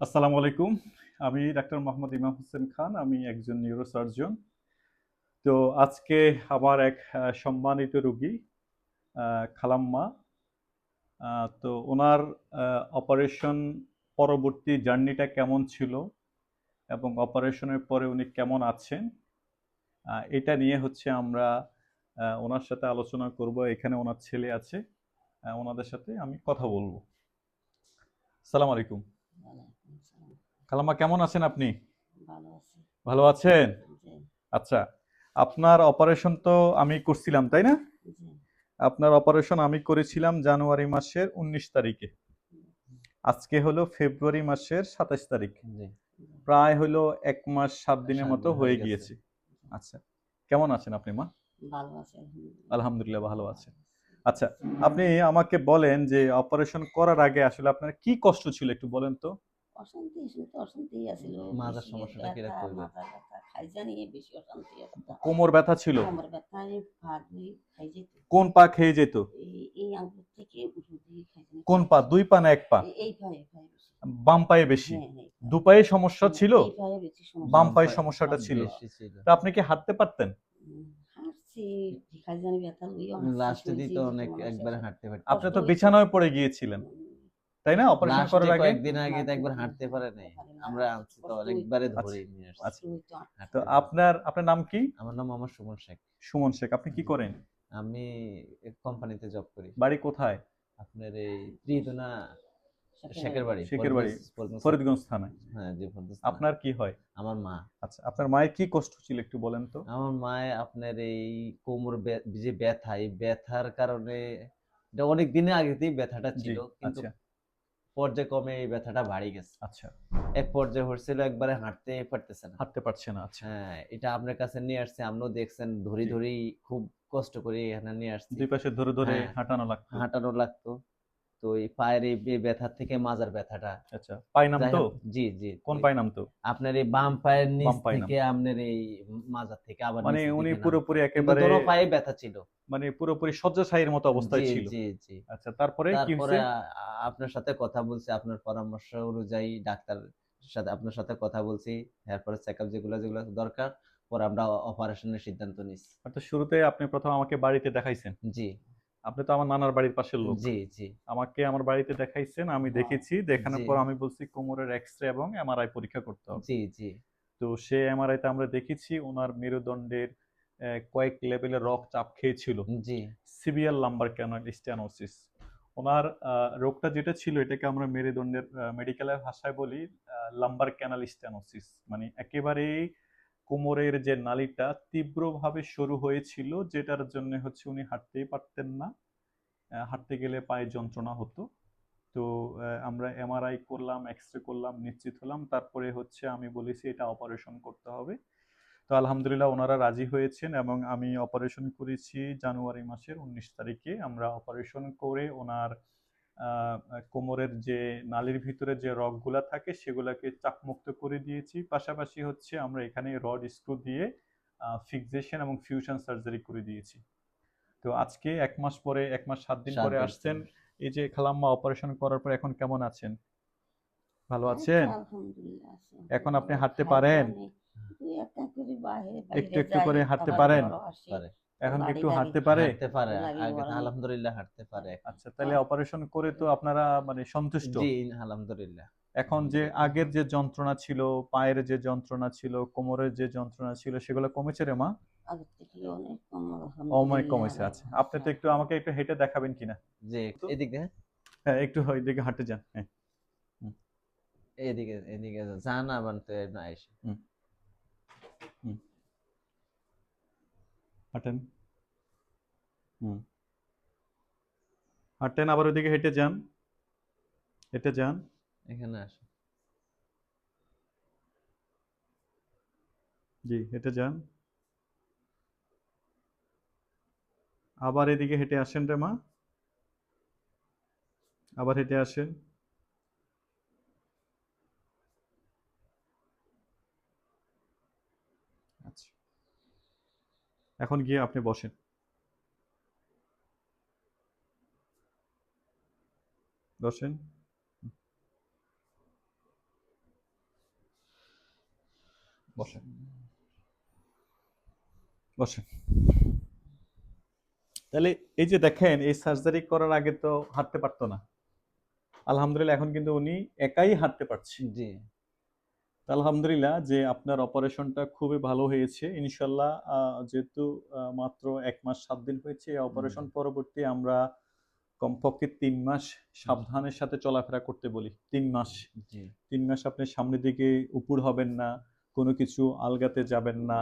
আসসালামু আলাইকুম। আমি ডাক্তার মোহাম্মদ ইমাম হোসেন খান। আমি একজন নিউরোসার্জন। তো আজকে আমার এক সম্মানিত রোগী আ খালাম্মা। তো উনার অপারেশন পরবর্তী জার্নিটা কেমন ছিল এবং অপারেশনের পরে উনি কেমন আছেন, এটা নিয়ে হচ্ছে আমরা উনার সাথে আলোচনা করব। এখানে উনার ছেলে আছে। উনাদের সাথে আমি কথা বলব। আসসালামু আলাইকুম। ওয়ালাইকুম সালাম। খালাম্মা কেমন আছেন আপনি? ভালো আছি। ভালো আছেন? জি, আচ্ছা, আপনার অপারেশন তো আমি করছিলাম, তাই না? জি। আপনার অপারেশন আমি করেছিলাম জানুয়ারি মাসের 19 তারিখে। আজকে হলো ফেব্রুয়ারি মাসের 27 তারিখ। জি, জি, প্রায় হলো 1 মাস 7 দিনের 7 মতো দিন হয়ে হয়ে গেছে। গিয়েছে। জি। আচ্ছা, কেমন আছেন আপনি মা? ভালো আছি আলহামদুলিল্লাহ। আলহামদুলিল্লাহ ভালো আছেন। আচ্ছা, আপনি আমাকে বলেন যে অপারেশন করার আগে আসলে আপনার কি কষ্ট ছিল একটু বলেন তো? অশান্তি শুধু তো অশান্তিই আছিল। মাজার বেশি সমস্যাটা ব্যথা, কিরকম হইলো? মাথা ব্যথা, খাইজা নিয়ে বেশি অশান্তি একটা। কোমর ব্যথা ছিল? কোমর ব্যথা ভারী খাই যেত। কোন পা খেয়ে যেত? এই আঙ্গুল থেকে উঠে দিয়ে খাইজা কোন পা? 2 পা না 1 পা? এই পায়ে বেশি। বাম পায়ে বেশি? হ্যাঁ, হ্যাঁ, দু পায়ে সমস্যা ছিল? এই পায়ে বেশি সমস্যা বাম বাম পায়ে পায়ে সমস্যাটা ছিল। বেশি ছিল। তো আপনি কি হাঁটতে পারতেন? হাঁটছি, খাইজা ব্যথা লইয়া হাঁটছি, লাস্টে শুইছি দিতে যেতে অনেক মনে হচ্ছে একবারে হাঁটতে আপনি কষ্ট তো হইছে। বিছানায় পড়ে গিয়েছিলেন, তাই না? অপারেশন লাস্টে করার আগে? কয়েকদিন আগে তো একবার হাঁটতে পারে নাই। আমরা আনছি তো অনেকবারে আচ্ছা, ধরে নিয়ে আসছি। আচ্ছা। তো হাঁটতে পারে। আপনার নাম কি? আমার নাম মোহাম্মদ সুমন শেখ। সুমন শেখ। আপনি কি করেন? আমি কোম্পানিতে জব করি। বাড়ি কোথায়? আপনার এই ত্রিদোনা শেখের বাড়ি, শেখের বাড়ি, ফরিদগঞ্জ। ফরিদগঞ্জ থানায়। হ্যাঁ, জি, ফরিদগঞ্জ থানা। আপনার কি হয়? আমার মা। আচ্ছা, আপনার মায়ের কি কষ্ট ছিল একটু বলেন তো? আমার মায়ে আপনার এই কোমর যে ব্যথা, এই ব্যথার কারণে এটা অনেক দিনের আগেতেই ব্যথাটা জি, ছিল, কিন্তু আচ্ছা, পর্যায়ক্রমে এই ব্যথাটা বাড়ি গেছে। আচ্ছা। এক পর্যায়ে হচ্ছিল একবারে হাঁটতে পারতেছে না। হাঁটতে পারছে না, আচ্ছা। হ্যাঁ, এটা আপনার কাছে নিয়ে আসছে, আপনিও দেখছেন, ধরি জি। ধরি খুব কষ্ট করে এখানে নিয়ে আসছি। 2 পাশে ধরে, ধরে হ্যাঁ, হাঁটানো লাগতো। হাঁটানো লাগতো। তো এই পায়ের এই ব্যথার থেকে মাজার ব্যথাটা, আচ্ছা, পায়ে যাই নামতো? হোক, জি, জি। কোন পায়ে নামতো? আপনার এই বাম পায়ের নিচ বাম পায়ে থেকে নামতো। আপনার এই মাজার থেকে আবার মানে নিচের উনি দিকে নামতো, পুরোপুরি কিন্তু একেবারে দোনো পায়ে ব্যথা ছিল। মানে পুরোপুরি শয্যাশায়ীর মতো অবস্থায় জি, ছিল। জি, জি। আচ্ছা, তারপরে কি তারপরে হইছে? আপনার সাথে কথা বলছি, আপনার পরামর্শ অনুযায়ী ডাক্তার সাথে আপনার সাথে কথা বলছি। এরপরে চেকআপ যেগুলো যেগুলো দরকার, পরে আমরা অপারেশনের সিদ্ধান্ত নিচ্ছি। শুরুতে আপনি ১ম আমাকে বাড়িতে দেখাইছেন। জি, আপনি তো আমার নানার বাড়ির পাশের লোক। জি, জি, আমাকে আমার বাড়িতে দেখাইছেন, আমি দেখেছি। দেখানোর জি, পর আমি বলছি কোমরের এক্স-রে এবং এমআরআই পরীক্ষা করতে হবে। জি, জি, তো সে এমআরআইতে আমরা দেখেছি উনার মেরুদণ্ডের কয়েক লেভেলের রগ চাপ খেয়েছিল। জি, সিভিয়ার লাম্বার ক্যানাল স্টেনোসিস। উনার রোগটা যেটা ছিল এটাকে আমরা মেরুদণ্ডের মেডিকেলের ভাষায় বলি লাম্বার ক্যানাল স্টেনোসিস। মানে একেবারেই কোমরের যে নালীটা তীব্রভাবে সরু হয়েছিল, যেটার জন্য হচ্ছে উনি হাঁটতেই পারতেন না। হাঁটতে গেলে পায়ে যন্ত্রণা হতো। তো আমরা এমআরআই করলাম, এক্স-রে করলাম, নিশ্চিত হলাম। তারপরে হচ্ছে আমি বলেছি এটা অপারেশন করতে হবে। তো আলহামদুলিল্লাহ ওনারা রাজি হয়েছেন এবং আমি অপারেশন করেছি জানুয়ারি মাসের 19 তারিখে। আমরা অপারেশন করে ওনার আ কোমরের যে নালীর ভিতরে যে রগগুলা থাকে সেগুলাকে চাপমুক্ত করে দিয়েছি। পাশাপাশি হচ্ছে আমরা এখানে রড স্ক্রু দিয়ে ফিক্সেশন এবং ফিউশন সার্জারি করে দিয়েছি। তো আজকে ১ মাস পরে ১ মাস ৭ দিন ৭ পরে দিন আসছেন। পর। এই যে খালাম্মা অপারেশন করার পর এখন কেমন আছেন? ভালো এই তো আছেন? আলহামদুলিল্লাহ আছি। এখন আপনি ভালো হাঁটতে খাই পারেন? জানি। দুই একটা করে একটু, বাইরে একটু যাই, করে হাঁটতে খাবার পারেন? দাবারও আসি। পারে। তো এখন কি বাড়ি একটু লাগি, হাঁটতে পারে? হাঁটতে পারে। লাগি আগে বরং আলহামদুলিল্লাহ হাঁটতে পারে এখন। আচ্ছা, তাহলে অপারেশন করে তো আপনারা মানে সন্তুষ্ট? জি, আলহামদুলিল্লাহ। এখন যে আগের যে যন্ত্রণা ছিল, পায়ের যে যন্ত্রণা ছিল, কোমরের যে যন্ত্রণা ছিল সেগুলো কমেছে রে মা? আগের থেকে অনেক কম অনেক আলহামদুলিল্লাহ। কমেছে, আচ্ছা। আপনি তো একটু আমাকে একটু হেঁটে দেখাবেন কিনা? জি, তো এদিকে, হ্যাঁ, একটু ওইদিকে হাঁটে যান। হ্যাঁ, হুম, এদিকে যান, আবার তো না এসে। হুম, হুম, হাঁটেন। হুম, হাঁটেন আবার ওইদিকে হেঁটে যান। হেঁটে যান। এখানে আসো। জি, হেঁটে যান। আবার এদিকে হেঁটে আসেন রে মা। আবার হেঁটে আসেন। আচ্ছা। এখন গিয়ে আপনি বসেন। বসেন। বসেন বসেন। তাহলে এই যে দেখেন, এই সার্জারি করার আগে তো হাঁটতে পারতো না, আলহামদুলিল্লাহ এখন কিন্তু উনি একাই হাঁটতে পারছে। জি তো আলহামদুলিল্লাহ যে আপনার অপারেশনটা খুবই ভালো হয়েছে ইনশাল্লাহ। যেহেতু মাত্র 1 মাস 7 দিন হয়েছে, এই অপারেশন পরবর্তী আমরা কমপক্ষে 3 মাস সাবধানের সাথে চলাফেরা করতে বলি। 3 মাস, জি 3 মাস আপনি সামনের দিকে উপুড় হবেন না, কোনো কিছু আলগাতে যাবেন না।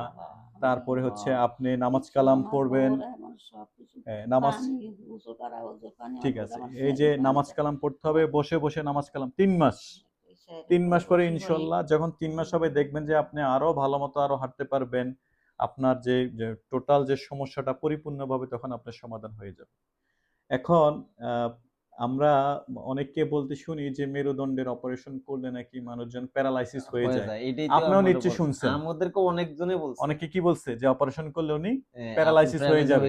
তারপরে হচ্ছে আপনি নামাজ কালাম পড়বেন। নামাজ, ঠিক আছে, এই যে নামাজ কালাম পড়তে হবে, বসে বসে নামাজ কালাম 3 মাস। 3 মাস পরে ইনশাল্লাহ যখন 3 মাস হবে দেখবেন যে আপনি আরো ভালো মতো আরো হাঁটতে পারবেন। আপনার যে টোটাল যে সমস্যাটা পরিপূর্ণভাবে তখন আপনার সমাধান হয়ে যাবে। এখন আমরা অনেককে বলতে শুনি যে মেরুদণ্ডের অপারেশন করলে নাকি মানুষজন প্যারালাইসিস হয়ে যায়। এটাই তো আপনিও আমারও নিশ্চয়ই শুনছেন, আমাদেরকে অনেকজনে বলছে অনেকে কি বলছে যে অপারেশন করলে উনি আপনি প্যারালাইসিস হয়ে যাবে।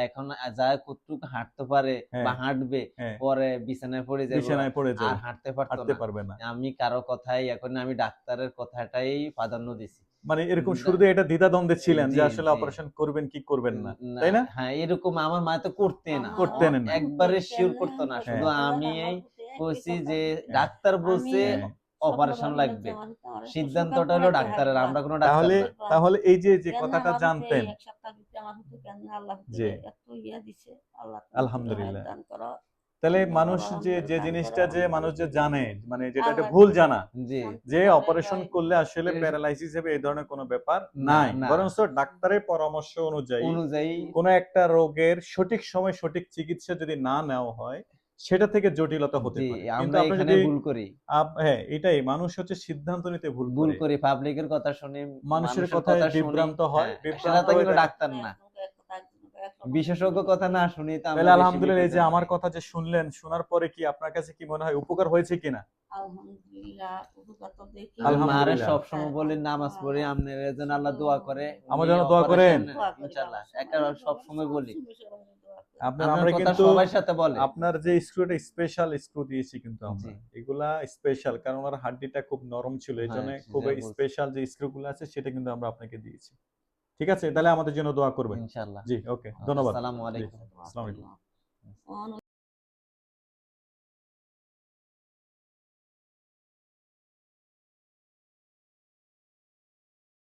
এখন যা কতটুকু হাঁটতে পারে হ্যাঁ, বা হাঁটবে হ্যাঁ, পরে বিছানায় পড়ে যাবে বিছানায় পড়ে আর যাবে, হাঁটতে পারতো হাঁটতে না। পারবে না। আমি কারো কথাই এখন আমি ডাক্তারের কথাটাই প্রাধান্য দিছি। মানে এরকম শুরুতে এটা দ্বিধাদ্বন্দ্বে ছিলেন যে জি, আসলে জি। অপারেশন করবেন কি করবেন না, না, তাই না? হ্যাঁ এরকম আমার মা তো করতে না করতেন না। একবারে শিওর করতো না, শুধু হ্যাঁ। আমি এই কইছি যে ডাক্তার বলছে হ্যাঁ। অপারেশন লাগবে, সিদ্ধান্তটা হলো ডাক্তারের, আমরা কোনো ডাক্তার তাহলে না। তাহলে এই যে কথাটা জানতেন, যে আলহামদুলিল্লাহ, তাহলে মানুষ যে জিনিসটা যে মানুষ যে জানে, মানে যেটা একটা ভুল জানা জি যে অপারেশন করলে আসলে প্যারালাইসিস হবে এই ধরনের কোনো ব্যাপার না, নাই, না। বরং ডাক্তারের পরামর্শ অনুযায়ী অনুযায়ী কোনো একটা রোগের সঠিক সময় সঠিক চিকিৎসা যদি না নেওয়া হয় সেটা থেকে জটিলতা হতে জি পারে। কিন্তু আমরা আপনি এখানে যদি ভুল করি, হ্যাঁ, এটাই মানুষ হচ্ছে সিদ্ধান্ত নিতে ভুল ভুল করে, করি পাবলিকের কথা শুনি, মানুষের মানুষের কথায় কথা শুনি, বিভ্রান্ত হয়, হ্যাঁ, সেটা বিভ্রান্ত তো হয়ে কিন্তু দেখা। ডাক্তার না, বিশেষজ্ঞ কথা না শুনি তো আমরা তাহলে বেশি আলহামদুলিল্লাহ এই যে বিপদে আমার পড়ি। কথা যে শুনলেন, শোনার পরে কি আপনার কাছে কি মনে হয় উপকার হয়েছে কিনা? আলহামদুলিল্লাহ, উপকার তো দেখি। আমি মারে আলহামদুলিল্লাহ। সবসময় বলি নামাজ পড়ি, আপনার জন্য আল্লাহ দোয়া করে, আমার উনি জন্য দোয়া করেন। অপারেশন ইনশাআল্লাহ একেবারে সবসময় বলি। আপনার আপনার আমরা কথা কিন্তু সবার সাথে বলে। আপনার যে স্ক্রুটা স্পেশাল স্ক্রু দিয়েছি কিন্তু আমরা, জি। এগুলা স্পেশাল, কারণ ওনার হাড্ডিটা খুব নরম ছিল, এই জন্য হ্যাঁ, খুব যা বলছেন। স্পেশাল যে স্ক্রুগুলো আছে সেটা কিন্তু আমরা আপনাকে দিয়েছি। ঠিক আছে, তাহলে আমাদের জন্য দোয়া করবেন। ইনশাআল্লাহ। জি, ওকে, ধন্যবাদ। আসসালামু জি, আলাইকুম। আসসালামু আলাইকুম।